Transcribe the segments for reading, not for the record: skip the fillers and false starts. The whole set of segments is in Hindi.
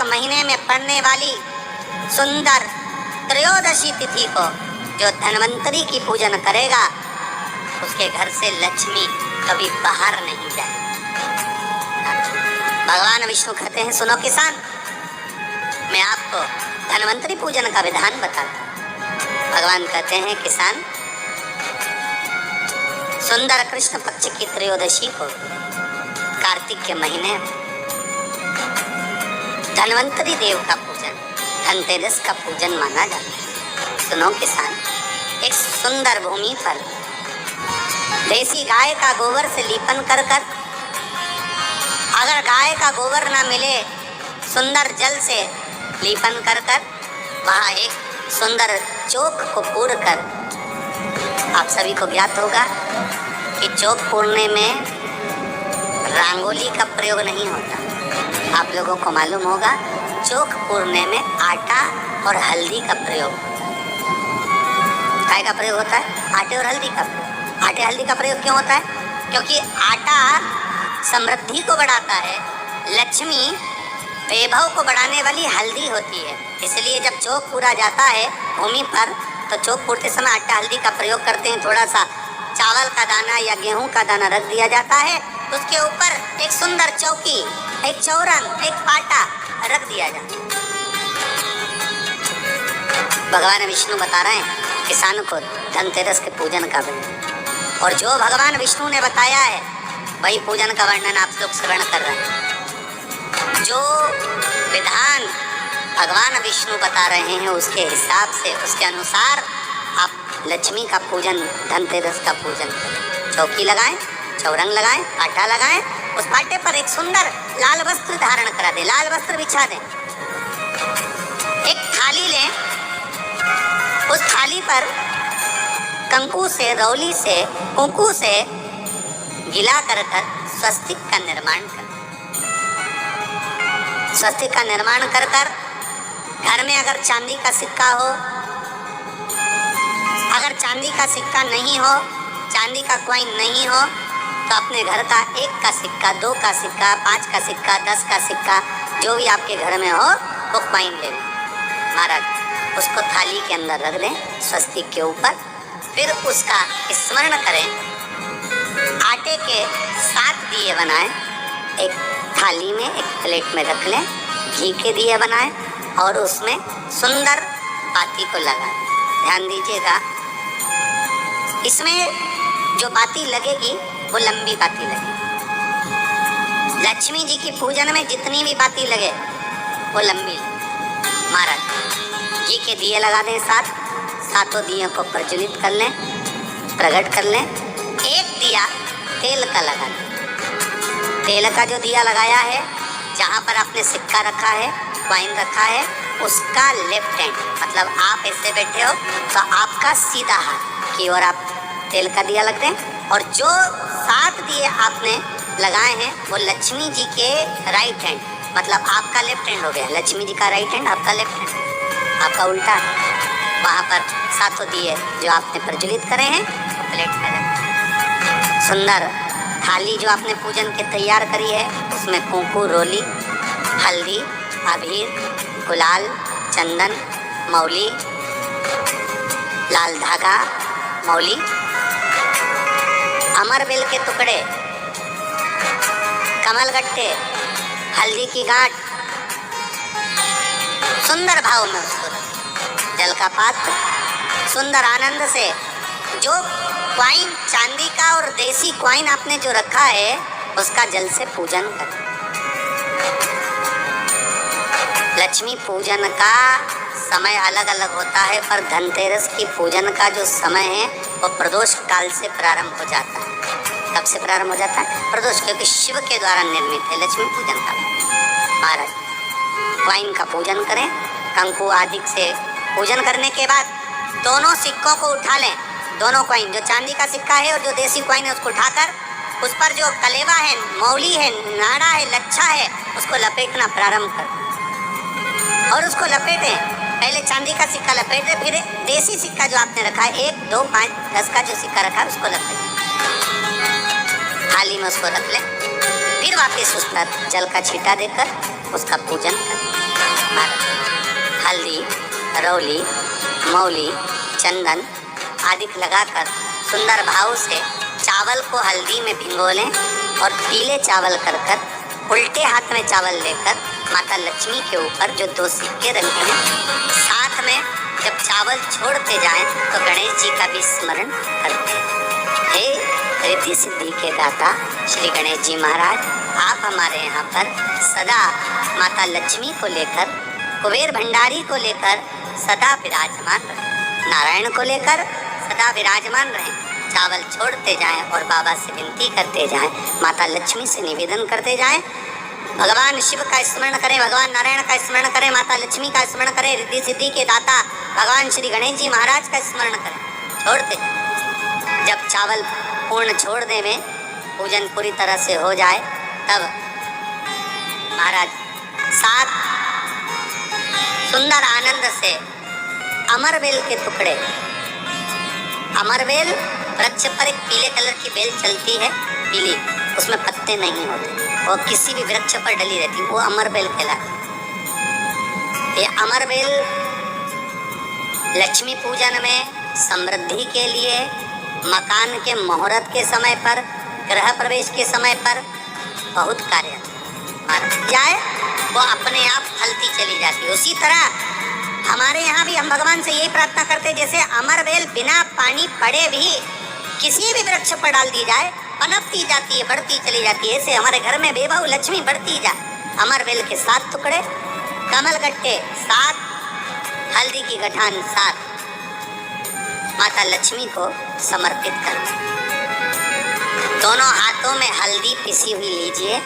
महीने में पड़ने वाली सुंदर त्रयोदशी तिथि को जो धन्वंतरी की पूजन करेगा उसके घर से लक्ष्मी कभी बाहर नहीं जाए। भगवान विष्णु कहते हैं, सुनो किसान, मैं आपको धन्वंतरी पूजन का विधान बताता हूं। भगवान कहते हैं, किसान, सुंदर कृष्ण पक्ष की त्रयोदशी को कार्तिक के महीने धन्वंतरी देव का पूजन, धनतेरस का पूजन माना जाता है। सुनो किसान, एक सुंदर भूमि पर देसी गाय का गोबर से लीपन कर कर, अगर गाय का गोबर ना मिले सुंदर जल से लीपन कर कर वहाँ एक सुंदर चौक को पूर कर, आप सभी को ज्ञात होगा कि चौक पूरने में रंगोली का प्रयोग नहीं होता। आप लोगों को मालूम होगा चौक पूरने में आटा और हल्दी का प्रयोग होता है। काय का प्रयोग होता है? आटे और हल्दी का प्रयोग। आटे हल्दी का प्रयोग क्यों होता है? क्योंकि आटा समृद्धि को बढ़ाता है, लक्ष्मी वैभव को बढ़ाने वाली हल्दी होती है। इसलिए जब चौक पूरा जाता है भूमि पर तो चौक पूरते समय आटा हल्दी का प्रयोग करते हैं। थोड़ा सा चावल का दाना या गेहूं का दाना रख दिया जाता है, उसके ऊपर एक सुंदर चौकी, एक चौरंग, एक पाटा रख दिया जाता है। भगवान विष्णु बता रहे हैं किसान को धनतेरस के पूजन का वर्णन, और जो भगवान विष्णु ने बताया है वही पूजन का वर्णन आप लोग श्रवण कर रहे हैं। जो विधान भगवान विष्णु बता रहे हैं उसके हिसाब से, उसके अनुसार आप लक्ष्मी का पूजन, धनतेरस का पूजन करें। चौकी लगाएं, चौरंग लगाएं, पाटा लगाएं, उस पाटे पर एक सुंदर लाल वस्त्र धारण करा दें, लाल वस्त्र बिछा दें। एक थाली लें, उस थाली पर कंकु से, रौली से, कुंकू से गिला कर स्वस्तिक का निर्माण कर, स्वस्तिक का निर्माण कर घर में अगर चांदी का सिक्का हो, अगर चांदी का सिक्का नहीं हो, चांदी का कॉइन नहीं हो, तो अपने घर का 1 का सिक्का, 2 का सिक्का, 5 का सिक्का, 10 का सिक्का, जो भी आपके घर में हो वो कॉइन ले लें महाराज, उसको थाली के अंदर रख दें स्वस्तिक के ऊपर। फिर उसका स्मरण करें, आटे के 7 दिए बनाएं, एक थाली में, एक प्लेट में रख लें, घी के दिए बनाएं और उसमें सुंदर बाती को लगा दें। ध्यान दीजिएगा, इसमें जो बाती लगेगी वो लंबी बाती लगेगी। लक्ष्मी जी की पूजन में जितनी भी बाती लगे वो लंबी लगे। महाराज घी के दिए लगा दें 7, सातों दियों को प्रज्वलित कर लें, प्रकट कर लें। एक दिया तेल का लगा दें। तेल का जो दिया लगाया है, जहाँ पर आपने सिक्का रखा है, कॉइन रखा है, उसका लेफ्ट हैंड, मतलब आप ऐसे बैठे हो तो आपका सीधा हाथ की ओर आप तेल का दिया लग दें। और जो 7 दिए आपने लगाए हैं वो लक्ष्मी जी के राइट हैंड, मतलब आपका लेफ्ट हैंड हो गया, लक्ष्मी जी का राइट हैंड, आपका लेफ्ट हैंड, आपका उल्टा है। वहाँ पर 7 दिए जो आपने प्रज्वलित करे हैं वो प्लेट में रखें। सुंदर थाली जो आपने पूजन के तैयार करी है उसमें कुंकू, रोली, हल्दी, अबीर, गुलाल, चंदन, मौली, लाल धागा, मौली, अमरबेल के टुकड़े, कमलगट्टे, हल्दी की गांठ, सुंदर भाव में उसको जल का पात्र, सुंदर आनंद से जो कॉइन चांदी का और देसी कॉइन आपने जो रखा है उसका जल से पूजन करें। लक्ष्मी पूजन का समय अलग अलग होता है, पर धनतेरस की पूजन का जो समय है वो प्रदोष काल से प्रारंभ हो जाता है। कब से प्रारंभ हो जाता है? प्रदोष, क्योंकि शिव के द्वारा निर्मित है लक्ष्मी पूजन का। महाराज कॉइन का पूजन करें, कंकु आदि से पूजन करने के बाद दोनों सिक्कों को उठा लें। दोनों कॉइन, जो चांदी का सिक्का है और जो देसी कॉइन है, उसको उठाकर उस पर जो कलेवा है, मौली है, नाड़ा है, लच्छा है, उसको लपेटना प्रारंभ कर और उसको लपेटें। पहले चांदी का सिक्का लपेट दें, फिर देसी सिक्का जो आपने रखा है 1, 2, 5, 10 का जो सिक्का रखा है उसको लपेटें, थाली में उसको रख लें। फिर वापस उस पर जल का छींटा देकर उसका पूजन करें। हल्दी, रौली, मौली, चंदन आदि लगाकर सुंदर भाव से चावल को हल्दी में भिगो लें और पीले चावल कर उल्टे हाथ में चावल लेकर माता लक्ष्मी के ऊपर जो 2 सिक्के रखे हैं, साथ में जब चावल छोड़ते जाएं तो गणेश जी का भी स्मरण करते हैं। हे रिद्धि सिद्धि के दाता श्री गणेश जी महाराज, आप हमारे यहाँ पर सदा माता लक्ष्मी को लेकर, कुबेर भंडारी को लेकर सदा विराजमान रहें, नारायण को लेकर सदा विराजमान रहें। चावल छोड़ते जाएं और बाबा से विनती करते जाएं, माता लक्ष्मी से निवेदन करते जाएं। भगवान शिव का स्मरण करें, भगवान नारायण का स्मरण करें, माता लक्ष्मी का स्मरण करें, रिद्धि सिद्धि के दाता भगवान श्री गणेश जी महाराज का स्मरण करें। छोड़ते जब चावल पूर्ण छोड़ दे में पूजन पूरी तरह से हो जाए, तब महाराज सात सुंदर आनंद से अमरबेल के टुकड़े, अमरबेल वृक्ष पर एक पीले कलर की बेल चलती है, पीली, उसमें पत्ते नहीं होते, वो किसी भी वृक्ष पर डली रहती, वो अमरबेल कहलाती। ये अमरबेल लक्ष्मी पूजन में, समृद्धि के लिए, मकान के मुहूर्त के समय पर, गृह प्रवेश के समय पर बहुत कार्य जाए, वो अपने आप फलती चली जाती। उसी तरह हमारे यहाँ भी हम भगवान से यही प्रार्थना करते हैं, जैसे अमरबेल बिना पानी पड़े भी किसी भी वृक्ष पर डाल दी जाए, पनपती जाती है, बढ़ती चली जाती है। ऐसे हमारे घर में बेबहू लक्ष्मी बढ़ती जाए। अमरबेल के 7 टुकड़े, कमल गट्टे 7, हल्दी की गठान 7 माता लक्ष्मी को समर्पित कर। दोनों हाथों में हल्दी पिसी हुई लीजिए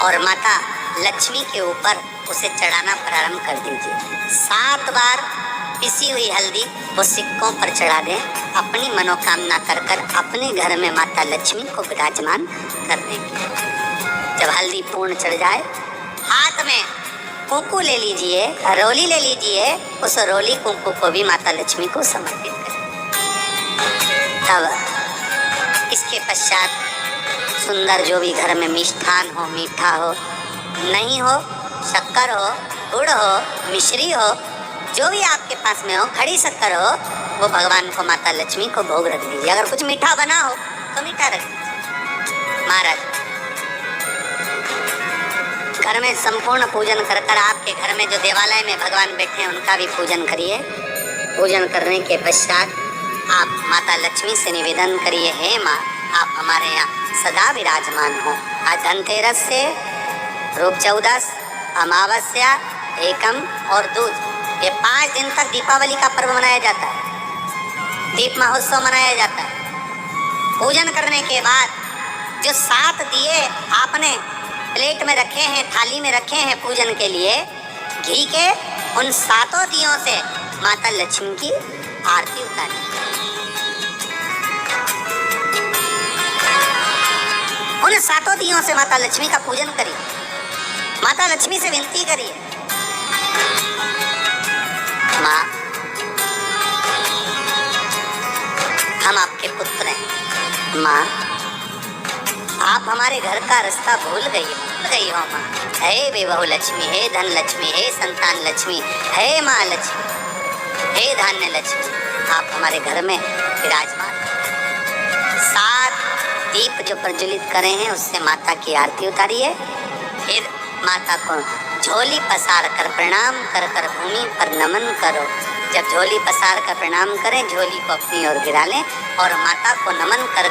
और माता लक्ष्मी के ऊपर उसे चढ़ाना प्रारंभ कर दीजिए। 7 बार पिसी हुई हल्दी वो सिक्कों पर चढ़ा दें, अपनी मनोकामना कर अपने घर में माता लक्ष्मी को विराजमान कर देंगे। जब हल्दी पूर्ण चढ़ जाए, हाथ में कुंकू ले लीजिए, रोली ले लीजिए, उस रोली कुंकू को भी माता लक्ष्मी को समर्पित करें। तब इसके पश्चात सुंदर जो भी घर में मिष्ठान हो, मीठा हो, नहीं हो, शक्कर हो, गुड़ हो, मिश्री हो, जो भी आपके पास में हो, खड़ी शक्कर हो, वो भगवान को, माता लक्ष्मी को भोग रख दीजिए। अगर कुछ मीठा बना हो तो मीठा रख दीजिए। महाराज घर में संपूर्ण पूजन कर आपके घर में जो देवालय में भगवान बैठे हैं उनका भी पूजन करिए। पूजन करने के पश्चात आप माता लक्ष्मी से निवेदन करिए, हे माँ, आप हमारे यहाँ सदा विराजमान हो। आज धनतेरस से रूप चौदस, अमावस्या, एकम और दूज, ये 5 दिन तक दीपावली का पर्व मनाया जाता है, दीप महोत्सव मनाया जाता है। पूजन करने के बाद जो 7 दिए आपने प्लेट में रखे हैं, थाली में रखे हैं पूजन के लिए, घी के उन 7 दियों से माता लक्ष्मी की आरती उतारी। उन 7 दियों से माता लक्ष्मी का पूजन करिए, माता लक्ष्मी से विनती करिए, माँ हम आपके पुत्र हैं, माँ आप हमारे घर का रास्ता भूल गई हो माँ। हे बेबहू लक्ष्मी, हे धन लक्ष्मी, हे संतान लक्ष्मी, हे माँ लक्ष्मी, हे धान्य लक्ष्मी, आप हमारे घर में विराजमान। 7 दीप जो प्रज्वलित करे हैं उससे माता की आरती उतारिए। फिर माता को झोली पसार कर प्रणाम कर भूमि पर नमन करो। जब झोली पसार कर प्रणाम करें, झोली को अपनी ओर गिरा लें और माता को नमन कर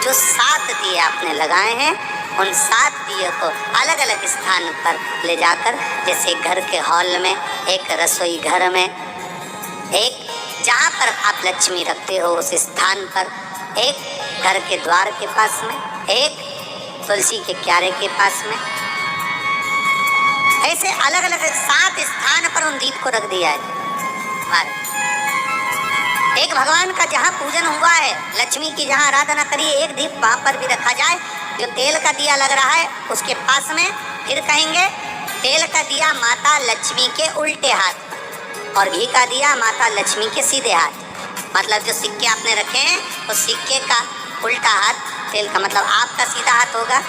जो 7 दिए आपने लगाए हैं उन 7 दिए को अलग अलग स्थान पर ले जाकर, जैसे घर के हॉल में, एक रसोई घर में, एक जहाँ पर आप लक्ष्मी रखते हो उस स्थान पर, एक घर के द्वार के पास में, एक तुलसी के क्यारे के पास में, ऐसे अलग अलग 7 स्थान पर उन दीप को रख दिया है। एक भगवान का जहाँ पूजन हुआ है, लक्ष्मी की जहाँ आराधना करिए, एक दीप वहाँ पर भी रखा जाए। जो तेल का दिया लग रहा है उसके पास में फिर कहेंगे तेल का दिया माता लक्ष्मी के उल्टे हाथ और घी का दिया माता लक्ष्मी के सीधे हाथ। मतलब जो सिक्के आपने रखे हैं तो सिक्के का उल्टा हाथ तेल का, मतलब आपका सीधा हाथ होगा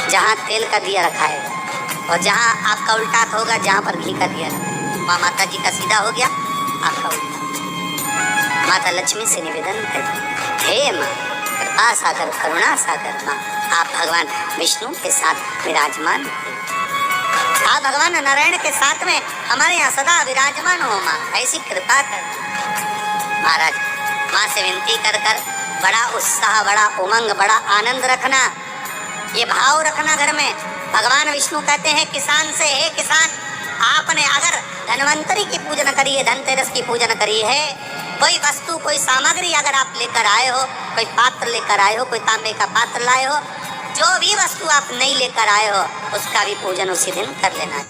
जहाँ तेल का दिया रखा है, और जहाँ आपका उल्टा होगा, जहाँ पर घी का दिया वहाँ माता जी का सीधा हो गया, आपका उल्टा। माता लक्ष्मी से निवेदन करती, हे माँ कृपा सागर करुणा सागर माँ, आप भगवान विष्णु के साथ विराजमान हो, आप भगवान नारायण के साथ में हमारे यहाँ सदा विराजमान हो माँ, ऐसी कृपा कर। महाराज माँ से विनती कर कर बड़ा उत्साह, बड़ा उमंग, बड़ा आनंद रखना, ये भाव रखना घर में। भगवान विष्णु कहते हैं किसान से, हे किसान, आपने अगर धन्वंतरी की पूजन करी है, धनतेरस की पूजन करी है, कोई वस्तु कोई सामग्री अगर आप लेकर आए हो, कोई पात्र लेकर आए हो, कोई तांबे का पात्र लाए हो, जो भी वस्तु आप नहीं लेकर आए हो उसका भी पूजन उसी दिन कर लेना।